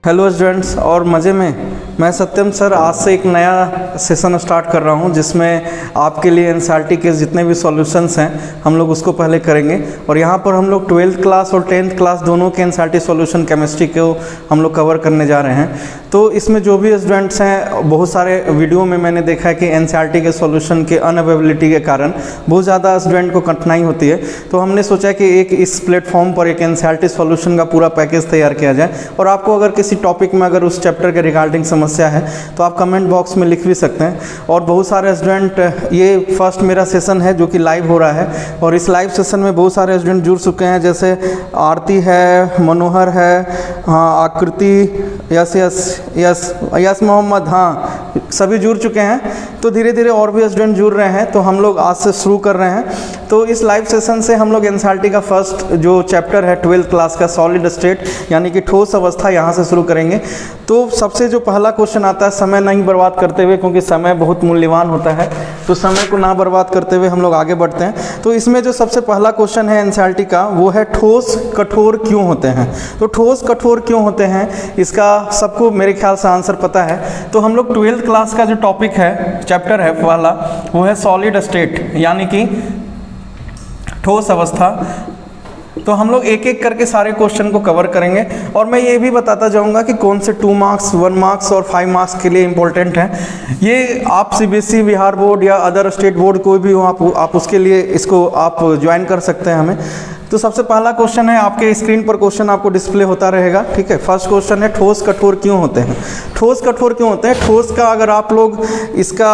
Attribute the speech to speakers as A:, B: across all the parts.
A: Hello students, और मज़े में मैं सत्यम सर आज से एक नया सेशन स्टार्ट कर रहा हूं जिसमें आपके लिए एनसीईआरटी के जितने भी सॉल्यूशंस हैं हम लोग उसको पहले करेंगे। और यहां पर हम लोग 12th क्लास और 10th क्लास दोनों के एनसीईआरटी सॉल्यूशन केमिस्ट्री को हम लोग कवर करने जा रहे हैं। तो इसमें जो भी स्टूडेंट्स हैं, बहुत सारे वीडियो में मैंने देखा है कि एनसीईआरटी के सॉल्यूशन के अनअवेलेबिलिटी के कारण बहुत ज़्यादा स्टूडेंट को कठिनाई होती है। तो हमने सोचा कि एक इस प्लेटफॉर्म पर एक एनसीईआरटी सॉल्यूशन का पूरा पैकेज तैयार किया जाए। और आपको अगर किसी टॉपिक में अगर उस चैप्टर के रिगार्डिंग समस्या है तो आप कमेंट बॉक्स में लिख भी सकते हैं। और बहुत सारे स्टूडेंट, ये फर्स्ट मेरा सेशन है जो कि लाइव हो रहा है, और इस लाइव सेशन में बहुत सारे स्टूडेंट जुड़ चुके हैं, जैसे आरती है, मनोहर है, हाँ, आकृति, यस मोहम्मद, हाँ, सभी जुड़ चुके हैं। तो धीरे धीरे और भी स्टूडेंट जुड़ रहे हैं। तो हम लोग आज से शुरू कर रहे हैं। तो इस लाइव सेशन से हम लोग एनसीईआरटी का फर्स्ट जो चैप्टर है 12th क्लास का सॉलिड स्टेट यानी कि ठोस अवस्था, यहाँ से शुरू करेंगे। तो सबसे जो पहला क्वेश्चन आता है, समय नहीं बर्बाद करते हुए, क्योंकि समय बहुत मूल्यवान होता है, तो समय को ना बर्बाद करते हुए हम लोग आगे बढ़ते हैं। तो इसमें जो सबसे पहला क्वेश्चन है एनसीईआरटी का वो है ठोस कठोर क्यों होते हैं। तो ठोस कठोर क्यों होते हैं, इसका सबको मेरे ख्याल से आंसर पता है। तो हम लोग 12th क्लास का जो टॉपिक है, चैप्टर है पहला, वो है सॉलिड स्टेट यानी कि ठोस अवस्था। तो हम लोग एक एक करके सारे क्वेश्चन को कवर करेंगे, और मैं ये भी बताता जाऊंगा कि कौन से 2 मार्क्स, 1 मार्क्स और 5 मार्क्स के लिए इंपॉर्टेंट हैं। ये आप सीबीएसई, बिहार बोर्ड या अदर स्टेट बोर्ड कोई भी हो, आप उसके लिए इसको आप ज्वाइन कर सकते हैं हमें। तो सबसे पहला क्वेश्चन है, आपके स्क्रीन पर क्वेश्चन आपको डिस्प्ले होता रहेगा, ठीक है। फर्स्ट क्वेश्चन है ठोस कठोर क्यों होते हैं। ठोस कठोर क्यों होते हैं, ठोस का अगर आप लोग इसका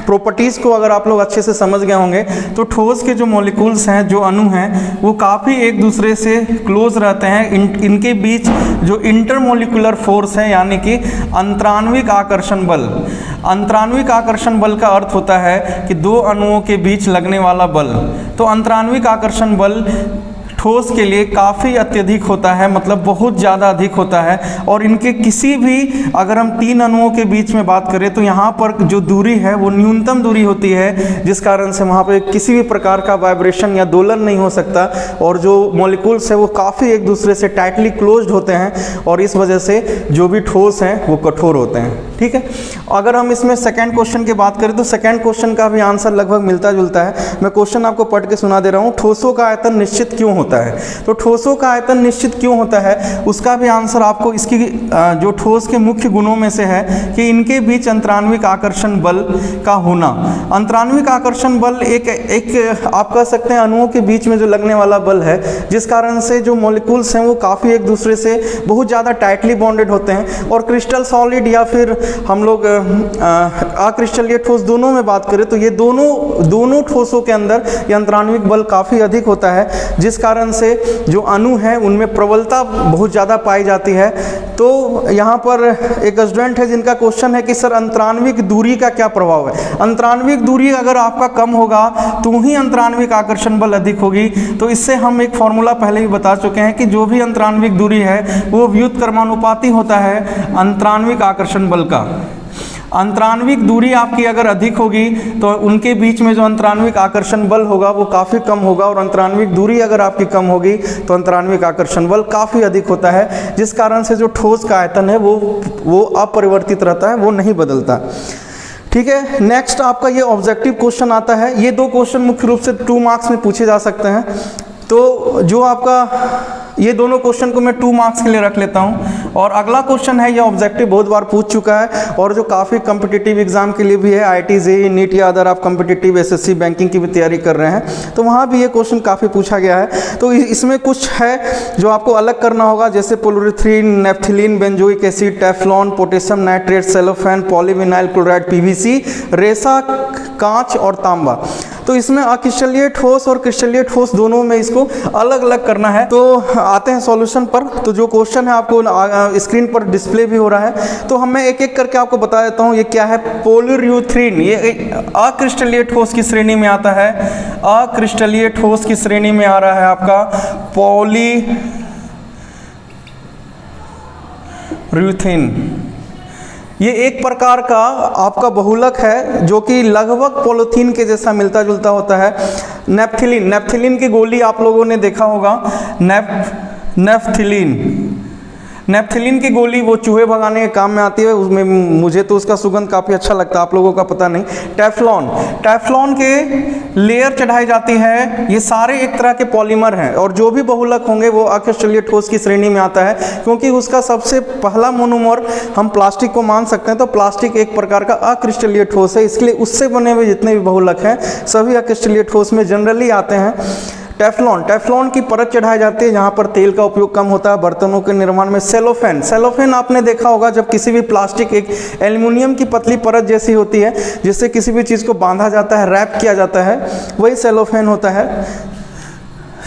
A: प्रॉपर्टीज़ को अगर आप लोग अच्छे से समझ गए होंगे तो ठोस के जो मॉलिक्यूल्स हैं, जो अणु हैं, वो काफ़ी एक दूसरे से क्लोज रहते हैं। इनके बीच जो इंटरमोलिकुलर फोर्स है यानी कि अंतराण्विक आकर्षण बल, अंतराण्विक आकर्षण बल का अर्थ होता है कि दो अणुओं के बीच लगने वाला बल। तो अंतराण्विक आकर्षण बल ठोस के लिए काफ़ी अत्यधिक होता है, मतलब बहुत ज़्यादा अधिक होता है। और इनके किसी भी, अगर हम 3 अणुओं के बीच में बात करें तो यहाँ पर जो दूरी है वो न्यूनतम दूरी होती है, जिस कारण से वहाँ पे किसी भी प्रकार का वाइब्रेशन या दोलन नहीं हो सकता। और जो मॉलिक्यूल्स है वो काफ़ी एक दूसरे से टाइटली क्लोज्ड होते हैं, और इस वजह से जो भी ठोस हैं वो कठोर होते हैं, ठीक है। अगर हम इसमें सेकेंड क्वेश्चन की बात करें तो सेकेंड क्वेश्चन का भी आंसर लगभग मिलता जुलता है। मैं क्वेश्चन आपको पढ़ के सुना दे रहा हूँ। ठोसों का आयतन निश्चित क्यों होता है। तो ठोसों का आयतन निश्चित क्यों होता है, उसका भी आंसर आपको इसकी जो ठोस के मुख्य गुणों में से है कि इनके बीच अंतराण्विक आकर्षण बल का होना। अंतराण्विक आकर्षण बल एक आप कह सकते हैं अणुओं के बीच में जो लगने वाला बल है, जिस कारण से जो मॉलिक्यूल्स हैं वो काफ़ी एक दूसरे से बहुत ज़्यादा टाइटली बॉन्डेड होते हैं। और क्रिस्टल सॉलिड या फिर हम लोग अक्रिस्टलीय ठोस दोनों में बात करें तो ये दोनों ठोसों के अंदर ये अंतराण्विक बल काफ़ी अधिक होता है, जिस कारण से जो अणु है उनमें प्रबलता बहुत ज़्यादा पाई जाती है। तो यहाँ पर एक स्टूडेंट है जिनका क्वेश्चन है कि सर अंतराण्विक दूरी का क्या प्रभाव है। अंतराण्विक दूरी अगर आपका कम होगा तो ही अंतराण्विक आकर्षण बल अधिक होगी। तो इससे हम एक फॉर्मूला पहले ही बता चुके हैं कि जो भी अंतराण्विक दूरी है वो व्युत्क्रमानुपाती होता है अंतराण्विक आकर्षण बल का। अंतराण्विक दूरी आपकी अगर अधिक होगी तो उनके बीच में जो अंतराण्विक आकर्षण बल होगा वो काफ़ी कम होगा, और अंतराण्विक दूरी अगर आपकी कम होगी तो अंतराण्विक आकर्षण बल काफ़ी अधिक होता है, जिस कारण से जो ठोस का आयतन है वो अपरिवर्तित रहता है, वो नहीं बदलता, ठीक है। नेक्स्ट आपका ये ऑब्जेक्टिव क्वेश्चन आता है। ये 2 क्वेश्चन मुख्य रूप से 2 मार्क्स में पूछे जा सकते हैं। तो जो आपका ये दोनों क्वेश्चन को मैं 2 मार्क्स के लिए रख लेता हूं। और अगला क्वेश्चन है, ये ऑब्जेक्टिव बहुत बार पूछ चुका है और जो काफ़ी कम्पिटिटिव एग्जाम के लिए भी है, IIT JEE नीट या अदर आप कम्पिटिटिव SSC बैंकिंग की भी तैयारी कर रहे हैं तो वहाँ भी ये क्वेश्चन काफ़ी पूछा गया है। तो इसमें कुछ है जो आपको अलग करना होगा, जैसे पोलोरिथ्रीन, naphthalene, benzoic acid, Teflon, potassium nitrate, cellophane, polyvinyl chloride, PVC, रेसा, कांच और तांबा। तो इसमें अक्रिस्टलीय ठोस और क्रिस्टलीय ठोस दोनों में इसको अलग अलग करना है। तो आते हैं सॉल्यूशन पर। तो जो क्वेश्चन है आपको स्क्रीन पर डिस्प्ले भी हो रहा है, तो मैं एक एक करके आपको बता देता हूँ। ये क्या है, पोलोयूरेथ्रीन, ये अक्रिस्टलीय ठोस की श्रेणी में आता है। अक्रिस्टलीय ठोस की श्रेणी में आ रहा है आपका पोलीयूरेथीन। ये एक प्रकार का आपका बहुलक है जो कि लगभग पॉलीथीन के जैसा मिलता जुलता होता है। नेफ्थिलीन, नेफ्थिलीन की गोली आप लोगों ने देखा होगा, नेफ्थिलीन। नेपथिलीन की गोली वो चूहे भगाने के काम में आती है, उसमें मुझे तो उसका सुगंध काफ़ी अच्छा लगता है, आप लोगों का पता नहीं। टेफ्लॉन, टेफ्लॉन के लेयर चढ़ाई जाती है। ये सारे एक तरह के पॉलीमर हैं और जो भी बहुलक होंगे वो अक्रिस्टलीय ठोस की श्रेणी में आता है, क्योंकि उसका सबसे पहला मोनोमर हम प्लास्टिक को मान सकते हैं। तो प्लास्टिक एक प्रकार का अक्रिस्टलीय ठोस है, इसलिए उससे बने हुए जितने भी बहुलक हैं सभी अक्रिस्टलीय ठोस में जनरली आते हैं। टेफ्लॉन, टेफ्लॉन की परत चढ़ाई जाती है जहाँ पर तेल का उपयोग कम होता है बर्तनों के निर्माण में। सेलोफेन, सेलोफेन आपने देखा होगा जब किसी भी प्लास्टिक एक एल्युमिनियम की पतली परत जैसी होती है जिससे किसी भी चीज़ को बांधा जाता है, रैप किया जाता है, वही सेलोफेन होता है।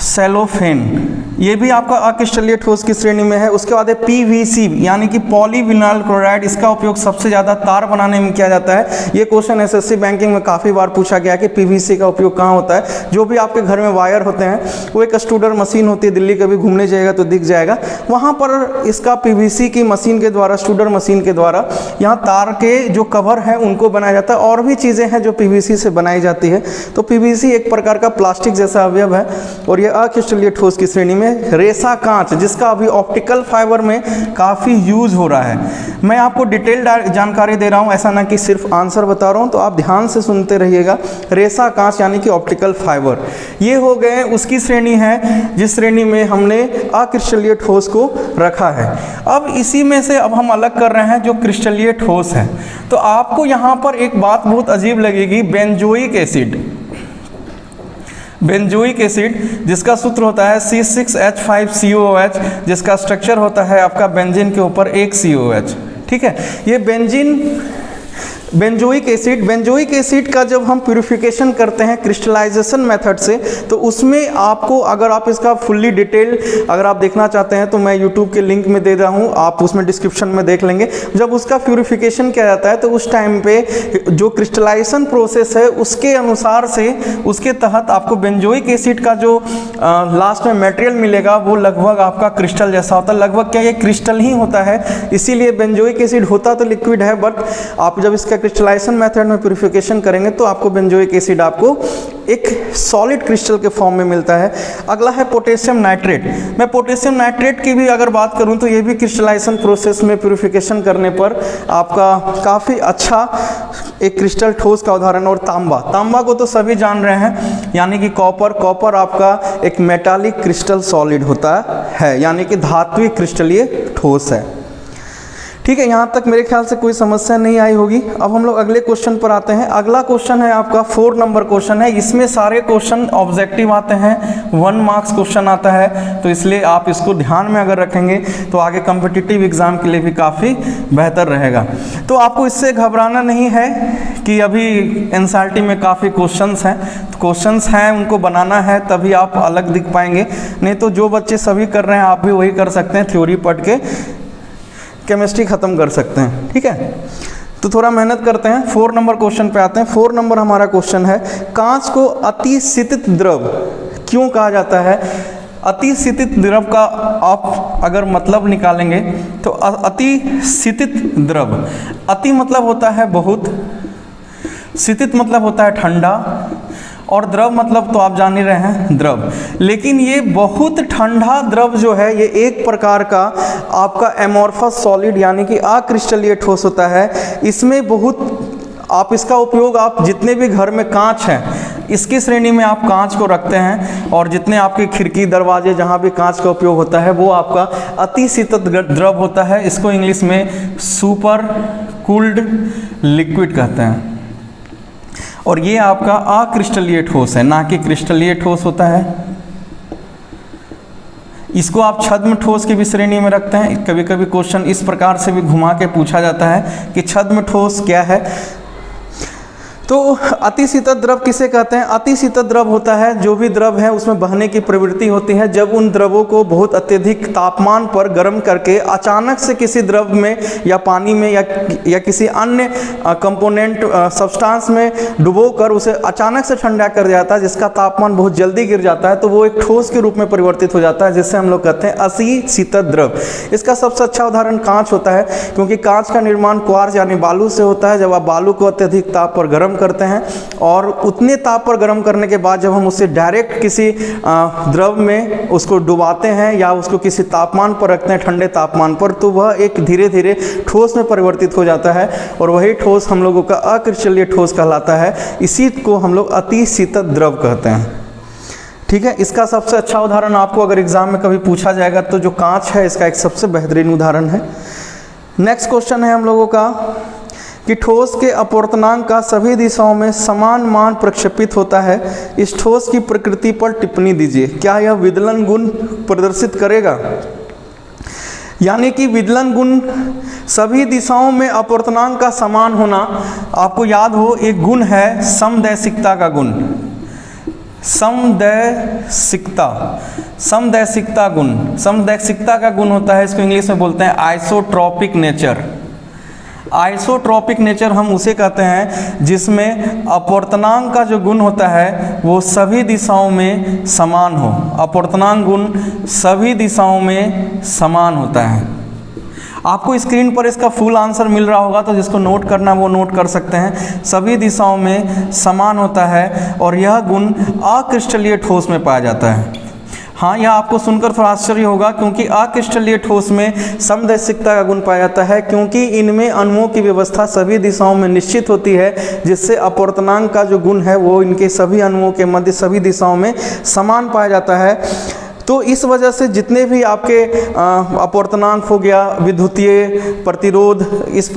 A: सेलोफेन ये भी आपका अक्रिस्टलीय ठोस की श्रेणी में है। उसके बाद है पीवीसी यानी कि पॉलीविनाइल क्लोराइड, इसका उपयोग सबसे ज़्यादा तार बनाने में किया जाता है। ये क्वेश्चन एसएससी बैंकिंग में काफ़ी बार पूछा गया कि पीवीसी का उपयोग कहाँ होता है। जो भी आपके घर में वायर होते हैं वो एक स्टूडर मशीन होती है, दिल्ली कभी घूमने जाएगा तो दिख जाएगा, वहाँ पर इसका पीवीसी की मशीन के द्वारा, स्टूडर मशीन के द्वारा यहाँ तार के जो कवर है उनको बनाया जाता है। और भी चीज़ें हैं जो पीवीसी से बनाई जाती है। तो पीवीसी एक प्रकार का प्लास्टिक जैसा अवयव है और ये अक्रिस्टलीय ठोस की श्रेणी में। रेसा कांच, जिसका अभी ऑप्टिकल फाइबर में काफ़ी यूज हो रहा है। मैं आपको डिटेल जानकारी दे रहा हूँ, ऐसा ना कि सिर्फ आंसर बता रहा हूँ, तो आप ध्यान से सुनते रहिएगा। रेसा कांच यानी कि ऑप्टिकल फाइबर, ये हो गए उसकी श्रेणी है जिस श्रेणी में हमने अक्रिस्टलीय ठोस को रखा है। अब इसी में से अब हम अलग कर रहे हैं जो क्रिस्टलीय ठोस है। तो आपको यहाँ पर एक बात बहुत अजीब लगेगी, बेंजोइक एसिड। बेंजोइक एसिड जिसका सूत्र होता है C6H5COOH, जिसका स्ट्रक्चर होता है आपका बेंजीन के ऊपर एक COH। ठीक है, ये बेंजोइक एसिड का जब हम प्यूरिफिकेशन करते हैं क्रिस्टलाइजेशन मेथड से, तो उसमें आपको, अगर आप इसका फुल्ली डिटेल अगर आप देखना चाहते हैं तो मैं यूट्यूब के लिंक में दे रहा हूँ, आप उसमें डिस्क्रिप्शन में देख लेंगे। जब उसका प्यूरिफिकेशन किया जाता है तो उस टाइम पे जो क्रिस्टलाइजेशन प्रोसेस है उसके अनुसार से, उसके तहत आपको बेंजोइक एसिड का जो लास्ट में मटेरियल मिलेगा वो लगभग आपका क्रिस्टल जैसा होता है। लगभग क्या, ये क्रिस्टल ही होता है, इसीलिए बेंजोइक एसिड होता तो लिक्विड है, बट आप जब इसका क्रिस्टलाइजेशन मेथड में प्यूरिफिकेशन करेंगे तो आपको बेंजोइक एसिड आपको एक सॉलिड क्रिस्टल के फॉर्म में मिलता है। अगला है पोटेशियम नाइट्रेट। मैं पोटेशियम नाइट्रेट की भी अगर बात करूं तो ये भी क्रिस्टलाइजेशन प्रोसेस में प्यूरिफिकेशन करने पर आपका काफ़ी अच्छा एक क्रिस्टल ठोस का उदाहरण। और तांबा, तांबा को तो सभी जान रहे हैं, यानी कि कॉपर। कॉपर आपका एक मेटालिक क्रिस्टल सॉलिड होता है, यानी कि धात्विक क्रिस्टलीय ठोस है। ठीक है, यहाँ तक मेरे ख्याल से कोई समस्या नहीं आई होगी। अब हम लोग अगले क्वेश्चन पर आते हैं। अगला क्वेश्चन है आपका 4 नंबर क्वेश्चन है। इसमें सारे क्वेश्चन ऑब्जेक्टिव आते हैं, 1 मार्क्स क्वेश्चन आता है, तो इसलिए आप इसको ध्यान में अगर रखेंगे तो आगे कॉम्पिटिटिव एग्जाम के लिए भी काफ़ी बेहतर रहेगा। तो आपको इससे घबराना नहीं है कि अभी एनसीईआरटी में काफ़ी क्वेश्चंस हैं, तो क्वेश्चंस हैं उनको बनाना है तभी आप अलग दिख पाएंगे। नहीं तो जो बच्चे सभी कर रहे हैं आप भी वही कर सकते हैं, थ्योरी पढ़ के केमिस्ट्री ख़त्म कर सकते हैं। ठीक है, तो थोड़ा मेहनत करते हैं। 4 नंबर क्वेश्चन पे आते हैं। 4 नंबर हमारा क्वेश्चन है, कांच को अतिशीतित द्रव क्यों कहा जाता है? अतिशीतित द्रव का आप अगर मतलब निकालेंगे तो अतिशीतित द्रव, अति मतलब होता है बहुत, शीतित मतलब होता है ठंडा, और द्रव मतलब तो आप जान ही रहे हैं द्रव। लेकिन ये बहुत ठंडा द्रव जो है ये एक प्रकार का आपका एमोर्फस सॉलिड यानी कि अक्रिस्टलीय ठोस होता है। इसमें बहुत आप इसका उपयोग, आप जितने भी घर में कांच हैं इसकी श्रेणी में आप कांच को रखते हैं, और जितने आपके खिड़की दरवाजे जहाँ भी कांच का उपयोग होता है वो आपका अतिशीतत द्रव होता है। इसको इंग्लिश में सुपर कूल्ड लिक्विड कहते हैं। और ये आपका अक्रिस्टलीय ठोस है, ना कि क्रिस्टलीय ठोस होता है। इसको आप छद्म ठोस की भी श्रेणी में रखते हैं। कभी कभी क्वेश्चन इस प्रकार से भी घुमा के पूछा जाता है कि छद्म ठोस क्या है। तो अतिशीतत द्रव किसे कहते हैं? अतिशीतत द्रव होता है जो भी द्रव है उसमें बहने की प्रवृत्ति होती है जब उन द्रवों को बहुत अत्यधिक तापमान पर गर्म करके अचानक से किसी द्रव में या पानी में या किसी अन्य कंपोनेंट सब्सटेंस में डुबोकर उसे अचानक से ठंडा कर दिया जाता है, जिसका तापमान बहुत जल्दी गिर जाता है, तो वो एक ठोस के रूप में परिवर्तित हो जाता है, जिससे हम लोग कहते हैं अतिशीतत द्रव। इसका सबसे अच्छा उदाहरण कांच होता है, क्योंकि कांच का निर्माण क्वार्ट्ज यानी बालू से होता है। जब आप बालू को अत्यधिक ताप पर गर्म करते हैं और उतने ताप पर गर्म करने के बाद जब हम उसे डायरेक्ट किसी द्रव में उसको डुबाते हैं या उसको किसी तापमान पर रखते हैं, ठंडे तापमान पर, तो वह एक धीरे धीरे ठोस में परिवर्तित हो जाता है और वही ठोस हम लोगों का अक्रिस्टलीय ठोस कहलाता है। इसी को हम लोग अति शीतल द्रव कहते हैं। ठीक है, इसका सबसे अच्छा उदाहरण आपको अगर एग्जाम में कभी पूछा जाएगा तो जो कांच है इसका एक सबसे बेहतरीन उदाहरण है। नेक्स्ट क्वेश्चन है हम लोगों का कि ठोस के अपवर्तनांक का सभी दिशाओं में समान मान प्रक्षेपित होता है। इस ठोस की प्रकृति पर टिप्पणी दीजिए। क्या यह विदलन गुण प्रदर्शित करेगा? यानी कि विदलन गुण सभी दिशाओं में अपवर्तनांक का समान होना। आपको याद हो एक गुण है समदैशिकता का गुण, समदैशिकता गुण। समदैशिकता का गुण होता है, इसको इंग्लिश में बोलते हैं आइसोट्रॉपिक नेचर। आइसोट्रॉपिक नेचर हम उसे कहते हैं जिसमें अपवर्तनांक का जो गुण होता है वो सभी दिशाओं में समान हो। अपवर्तनांक गुण सभी दिशाओं में समान होता है। आपको स्क्रीन पर इसका फुल आंसर मिल रहा होगा, तो जिसको नोट करना वो नोट कर सकते हैं। सभी दिशाओं में समान होता है और यह गुण अक्रिस्टलीय ठोस में पाया जाता है। हाँ, यह आपको सुनकर थोड़ा आश्चर्य होगा क्योंकि अक्रिस्टलीय ठोस में समदैशिकता का गुण पाया जाता है, क्योंकि इनमें अणुओं की व्यवस्था सभी दिशाओं में निश्चित होती है, जिससे अपवर्तनांक का जो गुण है वो इनके सभी अणुओं के मध्य सभी दिशाओं में समान पाया जाता है। तो इस वजह से जितने भी आपके अपवर्तनांक हो गया, विद्युतीय प्रतिरोध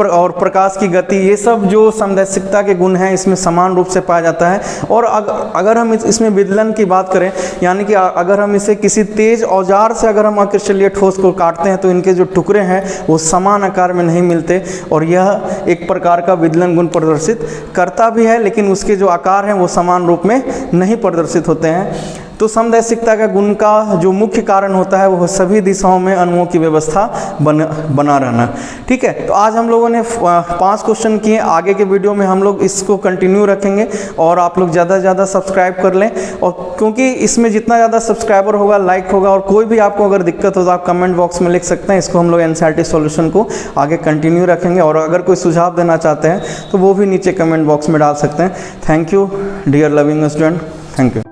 A: और प्रकाश की गति, ये सब जो समदैशिकता के गुण हैं इसमें समान रूप से पाया जाता है। और अगर हम इसमें विदलन की बात करें, यानी कि अगर हम इसे किसी तेज औजार से अगर हम अक्रिस्टलीय ठोस को काटते हैं तो इनके जो टुकड़े हैं वो समान आकार में नहीं मिलते और यह एक प्रकार का विदलन गुण प्रदर्शित करता भी है, लेकिन उसके जो आकार हैं वो समान रूप में नहीं प्रदर्शित होते हैं। तो समदैशिकता का गुण का जो मुख्य कारण होता है वो सभी दिशाओं में अणुओं की व्यवस्था बना रहना। ठीक है, तो आज हम लोगों ने 5 क्वेश्चन किए। आगे के वीडियो में हम लोग इसको कंटिन्यू रखेंगे और आप लोग ज़्यादा से ज़्यादा सब्सक्राइब कर लें। और क्योंकि इसमें जितना ज़्यादा सब्सक्राइबर होगा, लाइक होगा, और कोई भी आपको अगर दिक्कत हो तो आप कमेंट बॉक्स में लिख सकते हैं। इसको हम लोग एनसीईआरटी सॉल्यूशन को आगे कंटिन्यू रखेंगे और अगर कोई सुझाव देना चाहते हैं तो वो भी नीचे कमेंट बॉक्स में डाल सकते हैं। Thank you dear loving student, thank you.